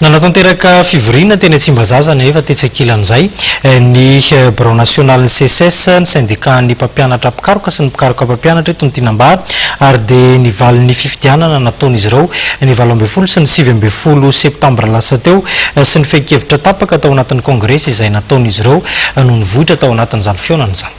Nanatanteraka fivoriana teny Tsimbazaza nefa tetsakilan'izay ny Birao National ny CSS ny syndicat ny mpampianatra mpikaroka sy ny mpikaroka mpampianatra eto ny Tinambà ary dia nivalin'ny fifidianana nataon'izy ireo ny 12 sy ny 18 septambra lasa teo sy ny fehi-kevitra tapaka tao anatin'ny kongresy izay nataon'izy ireo noho nivohitra tao anatin'izany fionana izany.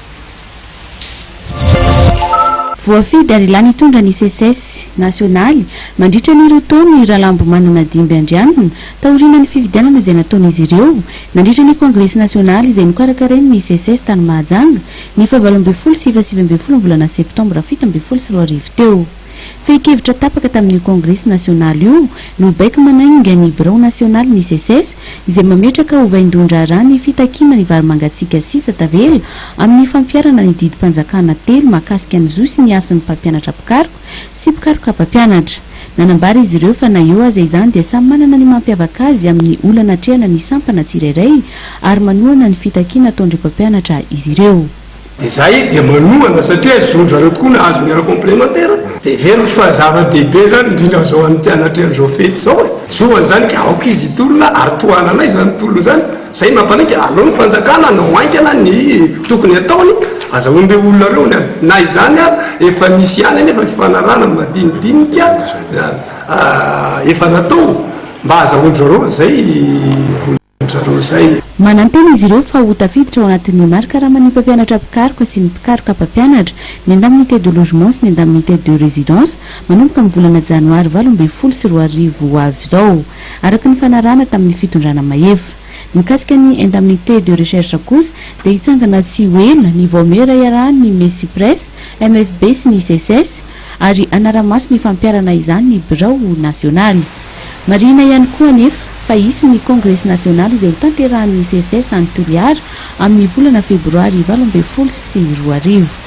Voafidy ary ilany hitondra ny CSS nasionaly mandritra ny roa taona Rahalambo manana dimby andrianina taoriana ny fifidianana izay nataon'izy ireo nandritra ny kongresy nasionaly izay nokarakarainy ny CSS tany Mahajanga ny 17 sy 18 volana septambra 17 sy 20 teo. Fehi-kevitra tapaka tamin'ny kongresy nasionaly io no baika manainga ny Birao National ny CSS izay mametraka ho vaindondra raha ny fitakiana ny vary mangatsiaka sisa tavela amin'ny fampiarana ny didim-panjakana telo mahakasika ny zo sy ny asan'ny mpampianatra mpikaroka sy mpikaroka mpampianatra. Nanambara izy ireo fa na eo aza izany dia samy manana ny mampiavaka azy amin'ny olana trehana ny sampana tsirairay ary manohana ny fitakiana ataon'ireo mpampianatra izy ireo. Izay dia manohana satria zondrareo tokoa na azo miara complémentaire dia very fa zava-dehibe zany indrindra zao antianatra an'izao fety zao zoany zany ka aoka izy tolona ary tohana anay zany tolona zany zay mampanaiky aleo ny fanjakana no ainkana ny tokony ataony azahoan'le olona reo na izany ary efa nisy ihany nefa fifanarana madinidinika efa natao mba azahoandrareo zay manantena izy ireo fa ho tafiditra ao anatin'ny marika raha man'ny mpampianatra mpikaroka sy ny mpikaroka mpampianatra ny indemnité de logement sy ny indemnité de résidence manomboka amin'ny volana janoary 12 sy 20 avy zao araka ny fanarana tamin'ny fitondrana mahefa. Mikasika ny indemnité de recherche kosa dia hitsangana tsy hoela ny vaomera iarahany ny Mesupres, MFB sy ny CSS ary anaramaso ny fampiarana izany ny Birao Nasionaly. Marina ihany koa anefa fa isy ny kongresy nasionaly izay hotanterahan'ny CSS any Toliara amin'ny volana febroary 12 sy 20.